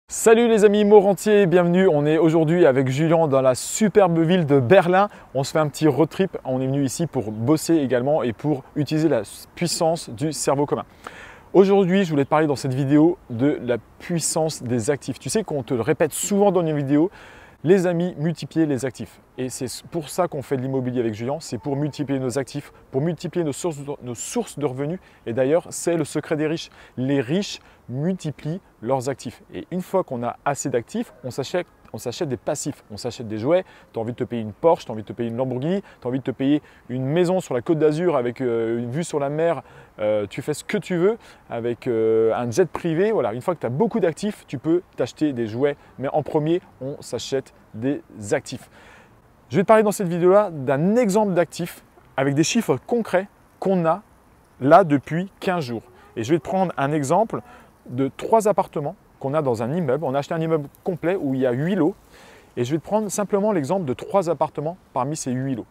Salut les amis Morentiers, bienvenue. On est aujourd'hui avec Julien dans la superbe ville de Berlin. On se fait un petit road trip. On est venu ici pour bosser également et pour utiliser la puissance du cerveau commun. Aujourd'hui, je voulais te parler dans cette vidéo de la puissance des actifs. Tu sais qu'on te le répète souvent dans nos vidéos, les amis, multiplier les actifs. Et c'est pour ça qu'on fait de l'immobilier avec Julien, c'est pour multiplier nos actifs, pour multiplier nos sources de revenus. Et d'ailleurs, c'est le secret des riches. Les riches multiplient leurs actifs. Et une fois qu'on a assez d'actifs, on s'achète des passifs. On s'achète des jouets. Tu as envie de te payer une Porsche, tu as envie de te payer une Lamborghini, tu as envie de te payer une maison sur la Côte d'Azur avec une vue sur la mer. Tu fais ce que tu veux avec un jet privé. Voilà. Une fois que tu as beaucoup d'actifs, tu peux t'acheter des jouets. Mais en premier, on s'achète des actifs. Je vais te parler dans cette vidéo-là d'un exemple d'actifs avec des chiffres concrets qu'on a là depuis 15 jours. Et je vais te prendre un exemple de 3 appartements qu'on a dans un immeuble. On a acheté un immeuble complet où il y a 8 lots. Et je vais te prendre simplement l'exemple de 3 appartements parmi ces 8 lots.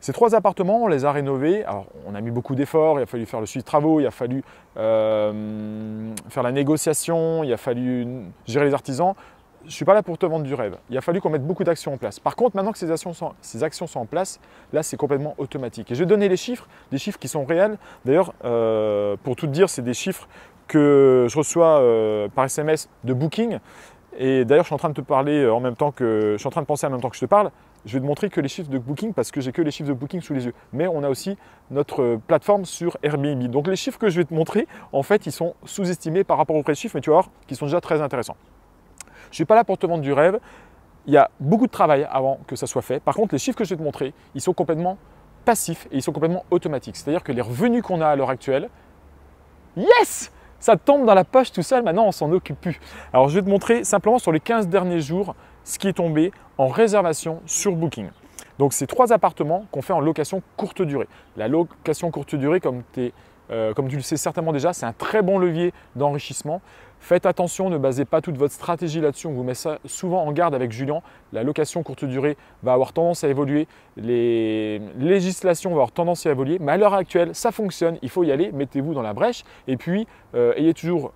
Ces 3 appartements, on les a rénovés. Alors, on a mis beaucoup d'efforts. Il a fallu faire le suivi de travaux. Il a fallu faire la négociation. Il a fallu gérer les artisans. Je ne suis pas là pour te vendre du rêve. Il a fallu qu'on mette beaucoup d'actions en place. Par contre, maintenant que ces actions sont en place, là, c'est complètement automatique. Et je vais donner des chiffres qui sont réels. D'ailleurs, pour tout te dire, c'est des chiffres que je reçois par SMS de Booking. Et d'ailleurs, je suis en train de te parler en même temps que je suis en train de penser en même temps que je te parle. Je vais te montrer que les chiffres de Booking parce que j'ai que les chiffres de Booking sous les yeux. Mais on a aussi notre plateforme sur Airbnb. Donc les chiffres que je vais te montrer, en fait, ils sont sous-estimés par rapport aux vrais chiffres, mais tu vas voir qu'ils sont déjà très intéressants. Je ne suis pas là pour te vendre du rêve. Il y a beaucoup de travail avant que ça soit fait. Par contre, les chiffres que je vais te montrer, ils sont complètement passifs et ils sont complètement automatiques. C'est-à-dire que les revenus qu'on a à l'heure actuelle, yes! Ça tombe dans la poche tout seul, maintenant on s'en occupe plus. Alors je vais te montrer simplement sur les 15 derniers jours ce qui est tombé en réservation sur Booking. Donc c'est 3 appartements qu'on fait en location courte durée. La location courte durée, comme tu le sais certainement déjà, c'est un très bon levier d'enrichissement. Faites attention, ne basez pas toute votre stratégie là-dessus. On vous met ça souvent en garde avec Julien. La location courte durée va avoir tendance à évoluer. Les législations vont avoir tendance à évoluer. Mais à l'heure actuelle, ça fonctionne. Il faut y aller. Mettez-vous dans la brèche. Et puis, soyez toujours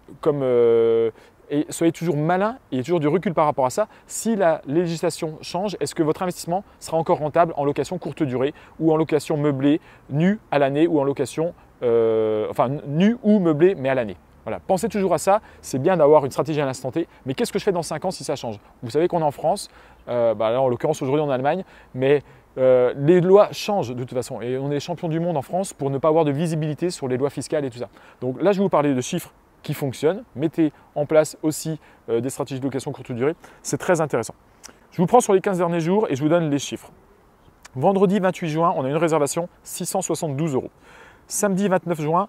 malin. Ayez toujours du recul par rapport à ça. Si la législation change, est-ce que votre investissement sera encore rentable en location courte durée ou en location meublée, nue à l'année ou en location, nue ou meublée mais à l'année? Voilà, pensez toujours à ça, c'est bien d'avoir une stratégie à l'instant T, mais qu'est-ce que je fais dans 5 ans si ça change? Vous savez qu'on est en France, là en l'occurrence aujourd'hui en Allemagne, mais les lois changent de toute façon et on est champion du monde en France pour ne pas avoir de visibilité sur les lois fiscales et tout ça. Donc là je vais vous parler de chiffres qui fonctionnent, mettez en place aussi des stratégies de location courte durée, c'est très intéressant. Je vous prends sur les 15 derniers jours et je vous donne les chiffres. Vendredi 28 juin, on a une réservation 672 €. Samedi 29 juin,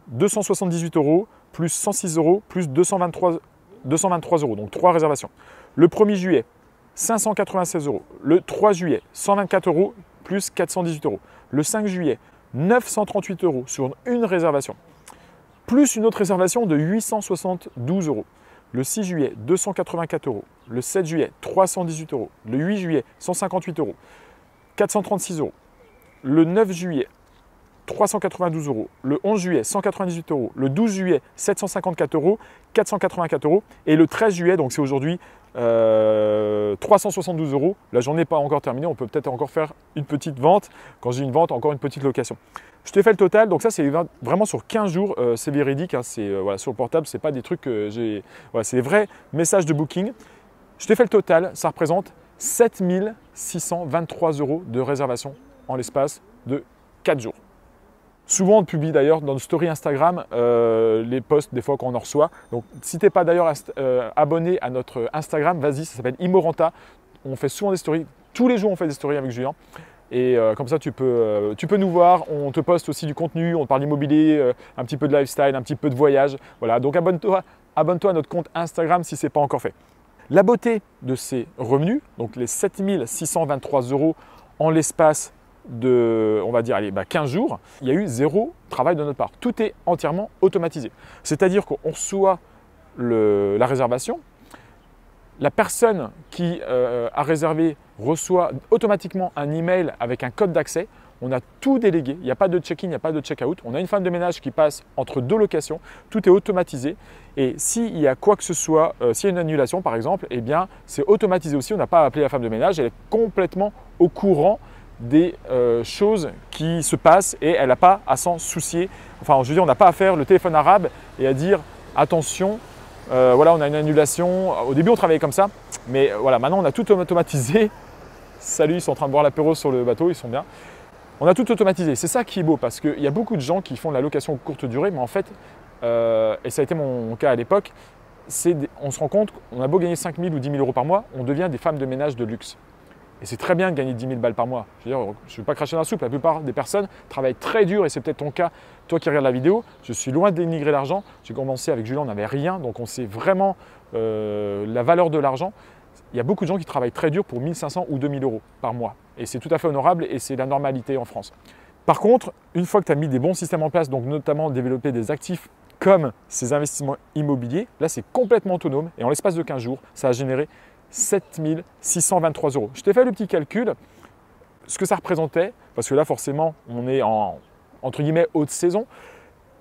278 € plus 106 € plus 223 €, donc 3 réservations. Le 1er juillet, 596 €. Le 3 juillet, 124 € plus 418 €. Le 5 juillet, 938 € sur une réservation, plus une autre réservation de 872 €. Le 6 juillet, 284 €. Le 7 juillet, 318 €. Le 8 juillet, 158 €. 436 €. Le 9 juillet, 392 €, le 11 juillet 198 €, le 12 juillet 754 €, 484 € et le 13 juillet, donc c'est aujourd'hui 372 €. La journée n'est pas encore terminée, on peut peut-être encore faire une petite vente. Quand j'ai une vente, encore une petite location. Je t'ai fait le total, donc ça c'est vraiment sur 15 jours, c'est véridique, hein, voilà, sur le portable, ce n'est pas des trucs que j'ai. Voilà, c'est des vrais messages de Booking. Je t'ai fait le total, ça représente 7 623 € de réservation en l'espace de 4 jours. Souvent, on publie d'ailleurs dans nos stories Instagram les posts des fois qu'on en reçoit. Donc, si tu n'es pas d'ailleurs abonné à notre Instagram, vas-y, ça s'appelle Imorenta. On fait souvent des stories. Tous les jours, on fait des stories avec Julien. Et comme ça, tu peux nous voir. On te poste aussi du contenu. On parle d'immobilier, un petit peu de lifestyle, un petit peu de voyage. Voilà. Donc, abonne-toi à notre compte Instagram si ce n'est pas encore fait. La beauté de ces revenus, donc les 7 623 € en l'espace de, on va dire, 15 jours, il y a eu 0 travail de notre part. Tout est entièrement automatisé. C'est-à-dire qu'on reçoit la réservation, la personne qui a réservé reçoit automatiquement un email avec un code d'accès. On a tout délégué. Il n'y a pas de check-in, il n'y a pas de check-out. On a une femme de ménage qui passe entre deux locations. Tout est automatisé. Et s'il y a quoi que ce soit, s'il y a une annulation par exemple, eh bien c'est automatisé aussi. On n'a pas à appeler la femme de ménage. Elle est complètement au courant des choses qui se passent et elle n'a pas à s'en soucier. Enfin, je veux dire, on n'a pas à faire le téléphone arabe et à dire attention, voilà, on a une annulation. Au début, on travaillait comme ça, mais voilà, maintenant on a tout automatisé. Salut, ils sont en train de boire l'apéro sur le bateau, ils sont bien. On a tout automatisé. C'est ça qui est beau parce qu'il y a beaucoup de gens qui font de la location courte durée, mais en fait, et ça a été mon cas à l'époque, on se rend compte qu'on a beau gagner 5 000 ou 10 000 euros par mois, on devient des femmes de ménage de luxe. Et c'est très bien de gagner 10 000 balles par mois. Je veux dire, je ne veux pas cracher dans la soupe. La plupart des personnes travaillent très dur et c'est peut-être ton cas, toi qui regardes la vidéo. Je suis loin de dénigrer l'argent. J'ai commencé avec Julien, on n'avait rien. Donc on sait vraiment la valeur de l'argent. Il y a beaucoup de gens qui travaillent très dur pour 1 500 ou 2 000 euros par mois. Et c'est tout à fait honorable et c'est la normalité en France. Par contre, une fois que tu as mis des bons systèmes en place, donc notamment développer des actifs comme ces investissements immobiliers, là c'est complètement autonome. Et en l'espace de 15 jours, ça a généré 7 623 euros. Je t'ai fait le petit calcul, ce que ça représentait, parce que là forcément on est en entre guillemets haute saison,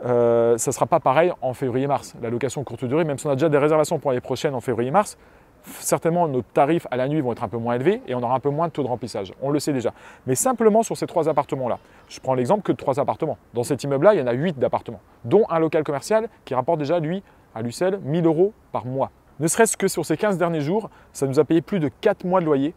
ça ne sera pas pareil en février-mars. La location courte durée, même si on a déjà des réservations pour l'année prochaine en février-mars, certainement nos tarifs à la nuit vont être un peu moins élevés et on aura un peu moins de taux de remplissage. On le sait déjà. Mais simplement sur ces 3 appartements-là, je prends l'exemple que de 3 appartements. Dans cet immeuble-là, il y en a 8 d'appartements, dont un local commercial qui rapporte déjà, lui, à lui seul, 1 000 euros par mois. Ne serait-ce que sur ces 15 derniers jours, ça nous a payé plus de 4 mois de loyer,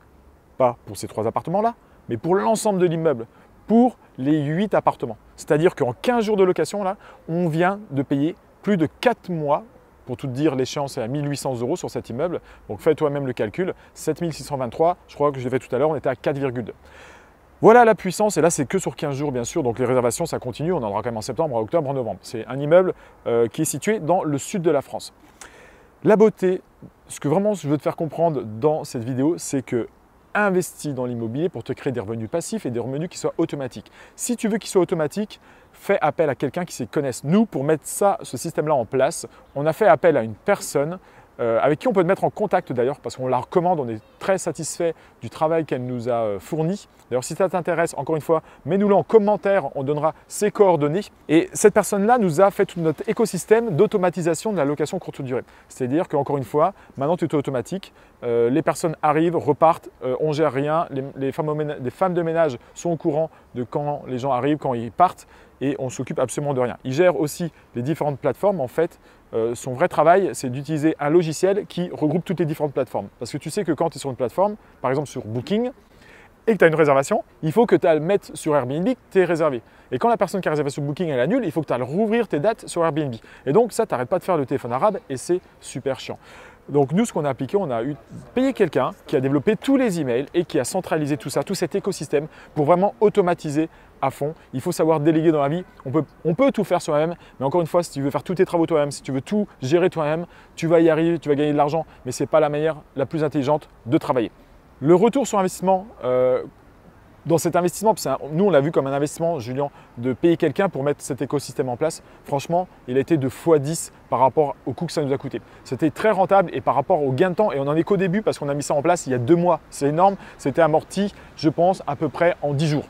pas pour ces 3 appartements-là, mais pour l'ensemble de l'immeuble, pour les 8 appartements. C'est-à-dire qu'en 15 jours de location, là, on vient de payer plus de 4 mois, pour tout te dire, l'échéance est à 1 800 euros sur cet immeuble. Donc fais toi-même le calcul, 7 623, je crois que je l'ai fait tout à l'heure, on était à 4,2. Voilà la puissance, et là c'est que sur 15 jours bien sûr, donc les réservations ça continue, on en aura quand même en septembre, en octobre, en novembre. C'est un immeuble qui est situé dans le sud de la France. La beauté, ce que vraiment je veux te faire comprendre dans cette vidéo, c'est que investis dans l'immobilier pour te créer des revenus passifs et des revenus qui soient automatiques. Si tu veux qu'ils soient automatiques, fais appel à quelqu'un qui s'y connaisse. Nous, pour mettre ce système-là en place, on a fait appel à une personne avec qui on peut te mettre en contact d'ailleurs, parce qu'on la recommande, on est très satisfait du travail qu'elle nous a fourni. D'ailleurs, si ça t'intéresse, encore une fois, mets-nous-le en commentaire, on donnera ses coordonnées. Et cette personne-là nous a fait tout notre écosystème d'automatisation de la location courte durée. C'est-à-dire qu'encore une fois, maintenant tout est automatique, les personnes arrivent, repartent, on ne gère rien, les femmes de ménage sont au courant de quand les gens arrivent, quand ils partent, et on ne s'occupe absolument de rien. Ils gèrent aussi les différentes plateformes. En fait, son vrai travail, c'est d'utiliser un logiciel qui regroupe toutes les différentes plateformes. Parce que tu sais que quand tu es sur une plateforme, par exemple sur Booking, et que tu as une réservation, il faut que tu ailles mettre sur Airbnb que tu es réservé. Et quand la personne qui a réservé sur Booking, elle annule, il faut que tu ailles rouvrir tes dates sur Airbnb. Et donc ça, tu n'arrêtes pas de faire le téléphone arabe et c'est super chiant. Donc nous, ce qu'on a appliqué, on a payé quelqu'un qui a développé tous les emails et qui a centralisé tout ça, tout cet écosystème pour vraiment automatiser à fond. Il faut savoir déléguer dans la vie. On peut tout faire soi-même, mais encore une fois, si tu veux faire tous tes travaux toi-même, si tu veux tout gérer toi-même, tu vas y arriver, tu vas gagner de l'argent, mais ce n'est pas la manière la plus intelligente de travailler. Le retour sur investissement, dans cet investissement, nous on l'a vu comme un investissement, Julien, de payer quelqu'un pour mettre cet écosystème en place. Franchement, il a été de x10 par rapport au coût que ça nous a coûté. C'était très rentable et par rapport au gain de temps, et on n'en est qu'au début parce qu'on a mis ça en place il y a 2 mois. C'est énorme, c'était amorti, je pense, à peu près en 10 jours.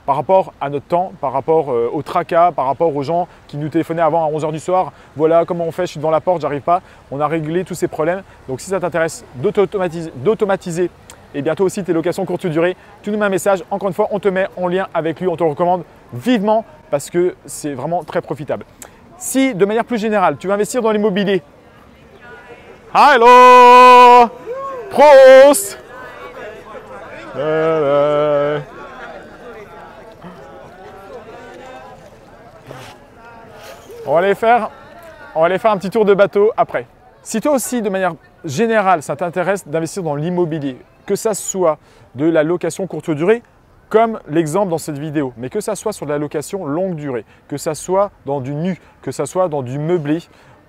Par rapport à notre temps, par rapport au tracas, par rapport aux gens qui nous téléphonaient avant à 11 h du soir. Voilà comment on fait, je suis devant la porte, j'arrive pas. On a réglé tous ces problèmes. Donc si ça t'intéresse d'automatiser et bientôt aussi tes locations courte durée, tu nous mets un message. Encore une fois, on te met en lien avec lui, on te le recommande vivement parce que c'est vraiment très profitable. Si de manière plus générale, tu veux investir dans l'immobilier, hello, Prost. On va aller faire un petit tour de bateau après. Si toi aussi, de manière générale, ça t'intéresse d'investir dans l'immobilier, que ça soit de la location courte durée, comme l'exemple dans cette vidéo, mais que ça soit sur de la location longue durée, que ça soit dans du nu, que ça soit dans du meublé,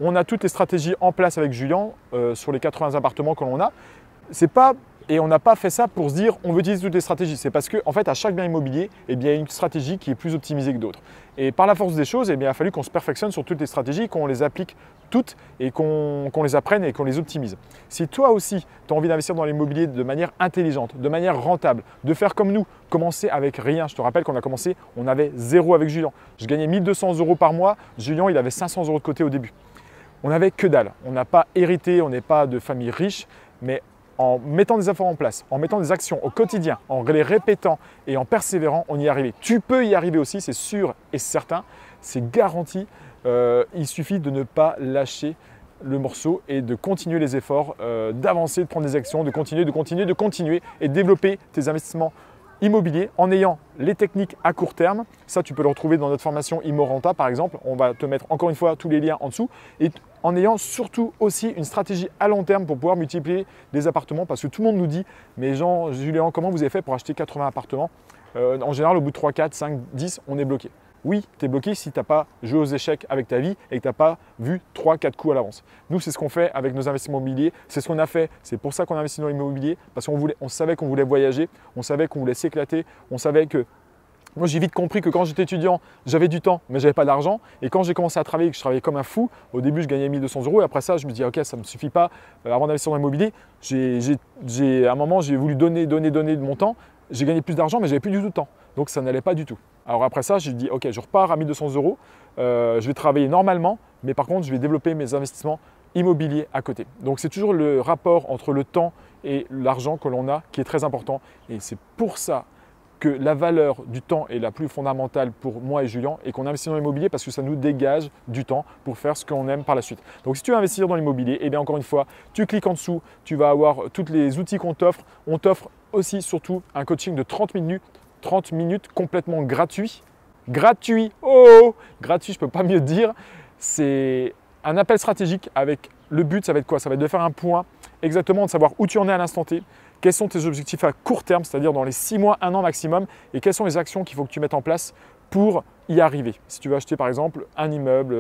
on a toutes les stratégies en place avec Julien sur les 80 appartements que l'on a. C'est pas Et on n'a pas fait ça pour se dire on veut utiliser toutes les stratégies. C'est parce qu'en fait, à chaque bien immobilier, eh bien, il y a une stratégie qui est plus optimisée que d'autres. Et par la force des choses, eh bien, il a fallu qu'on se perfectionne sur toutes les stratégies, qu'on les applique toutes et qu'on les apprenne et qu'on les optimise. Si toi aussi, tu as envie d'investir dans l'immobilier de manière intelligente, de manière rentable, de faire comme nous, commencer avec rien. Je te rappelle qu'on a commencé, on avait 0 avec Julien. Je gagnais 1 200 € par mois. Julien, il avait 500 € de côté au début. On n'avait que dalle. On n'a pas hérité, on n'est pas de famille riche, mais en mettant des efforts en place, en mettant des actions au quotidien, en les répétant et en persévérant, on y est arrivé. Tu peux y arriver aussi, c'est sûr et certain, c'est garanti. Il suffit de ne pas lâcher le morceau et de continuer les efforts, d'avancer, de prendre des actions, de continuer et de développer tes investissements immobiliers en ayant les techniques à court terme. Ça, tu peux le retrouver dans notre formation ImmoRenta par exemple. On va te mettre encore une fois tous les liens en dessous. Et en ayant surtout aussi une stratégie à long terme pour pouvoir multiplier les appartements. Parce que tout le monde nous dit, mais Jean, Julien, comment vous avez fait pour acheter 80 appartements? En général, au bout de 3, 4, 5, 10, on est bloqué. Oui, tu es bloqué si tu n'as pas joué aux échecs avec ta vie et que tu n'as pas vu 3-4 coups à l'avance. Nous, c'est ce qu'on fait avec nos investissements immobiliers. C'est ce qu'on a fait. C'est pour ça qu'on a investi dans l'immobilier. Parce qu'on savait qu'on voulait voyager, on savait qu'on voulait s'éclater, on savait que… Moi, j'ai vite compris que quand j'étais étudiant, j'avais du temps, mais je n'avais pas d'argent. Et quand j'ai commencé à travailler, que je travaillais comme un fou, au début, je gagnais 1 200 € et après ça, je me dis, ok, ça ne me suffit pas. Avant d'investir dans l'immobilier, à un moment, j'ai voulu donner de mon temps. J'ai gagné plus d'argent, mais je n'avais plus du tout de temps. Donc, ça n'allait pas du tout. Alors après ça, j'ai dit, ok, je repars à 1 200 €. Je vais travailler normalement, mais par contre, je vais développer mes investissements immobiliers à côté. Donc, c'est toujours le rapport entre le temps et l'argent que l'on a qui est très important. Et c'est pour ça que la valeur du temps est la plus fondamentale pour moi et Julien et qu'on investit dans l'immobilier parce que ça nous dégage du temps pour faire ce qu'on aime par la suite. Donc si tu veux investir dans l'immobilier, eh bien encore une fois, tu cliques en dessous, tu vas avoir tous les outils qu'on t'offre. On t'offre aussi surtout un coaching de 30 minutes complètement gratuit. Gratuit, oh, gratuit, je ne peux pas mieux dire. C'est un appel stratégique avec le but, ça va être quoi? Ça va être de faire un point exactement, de savoir où tu en es à l'instant T. Quels sont tes objectifs à court terme, c'est-à-dire dans les 6 mois, 1 an maximum, et quelles sont les actions qu'il faut que tu mettes en place pour y arriver. Si tu veux acheter par exemple un immeuble,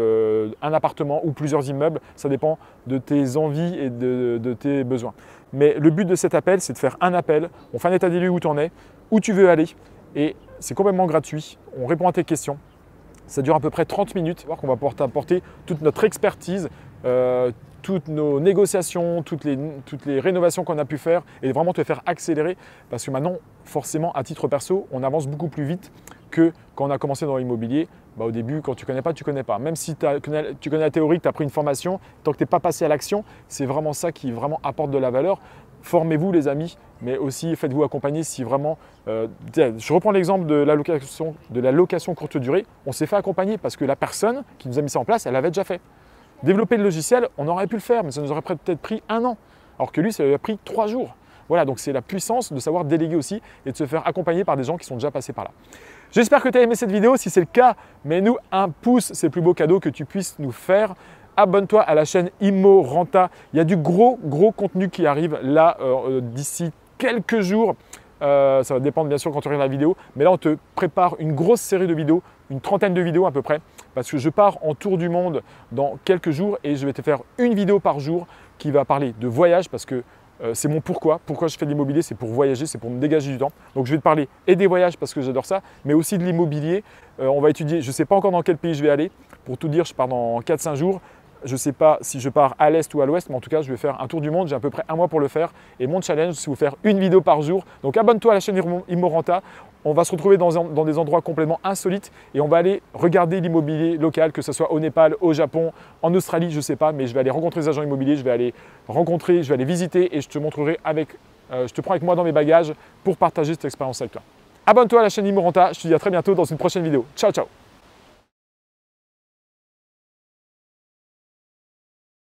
un appartement ou plusieurs immeubles, ça dépend de tes envies et de tes besoins. Mais le but de cet appel, c'est de faire un appel, on fait un état des lieux où tu en es, où tu veux aller, et c'est complètement gratuit, on répond à tes questions. Ça dure à peu près 30 minutes, on va pouvoir t'apporter toute notre expertise, toutes nos négociations, toutes les rénovations qu'on a pu faire et vraiment te faire accélérer parce que maintenant, forcément, à titre perso, on avance beaucoup plus vite que quand on a commencé dans l'immobilier. Au début, quand tu ne connais pas, tu ne connais pas. Même si tu connais la théorie, que tu as pris une formation, tant que tu n'es pas passé à l'action, c'est vraiment ça qui vraiment apporte de la valeur. Formez-vous les amis, mais aussi faites-vous accompagner si vraiment… je reprends l'exemple de la location courte durée. On s'est fait accompagner parce que la personne qui nous a mis ça en place, elle l'avait déjà fait. Développer le logiciel, on aurait pu le faire, mais ça nous aurait peut-être pris 1 an. Alors que lui, ça lui a pris 3 jours. Voilà, donc c'est la puissance de savoir déléguer aussi et de se faire accompagner par des gens qui sont déjà passés par là. J'espère que tu as aimé cette vidéo. Si c'est le cas, mets-nous un pouce, c'est le plus beau cadeau que tu puisses nous faire. Abonne-toi à la chaîne ImmoRenta. Il y a du gros contenu qui arrive là d'ici quelques jours. Ça va dépendre bien sûr quand tu regardes la vidéo. Mais là, on te prépare une grosse série de vidéos, une trentaine de vidéos à peu près. Parce que je pars en tour du monde dans quelques jours et je vais te faire une vidéo par jour qui va parler de voyage parce que c'est mon pourquoi. Pourquoi je fais de l'immobilier, c'est pour voyager, c'est pour me dégager du temps. Donc je vais te parler et des voyages parce que j'adore ça, mais aussi de l'immobilier. On va étudier, je ne sais pas encore dans quel pays je vais aller. Pour tout dire, je pars dans 4-5 jours. Je ne sais pas si je pars à l'est ou à l'ouest, mais en tout cas, je vais faire un tour du monde. J'ai à peu près 1 mois pour le faire. Et mon challenge, c'est de vous faire une vidéo par jour. Donc abonne-toi à la chaîne ImmoRenta. On va se retrouver dans des endroits complètement insolites et on va aller regarder l'immobilier local, que ce soit au Népal, au Japon, en Australie, je ne sais pas, mais je vais aller rencontrer les agents immobiliers, je vais aller visiter et je te montrerai je te prends avec moi dans mes bagages pour partager cette expérience avec toi. Abonne-toi à la chaîne ImmoRenta. Je te dis à très bientôt dans une prochaine vidéo. Ciao, ciao!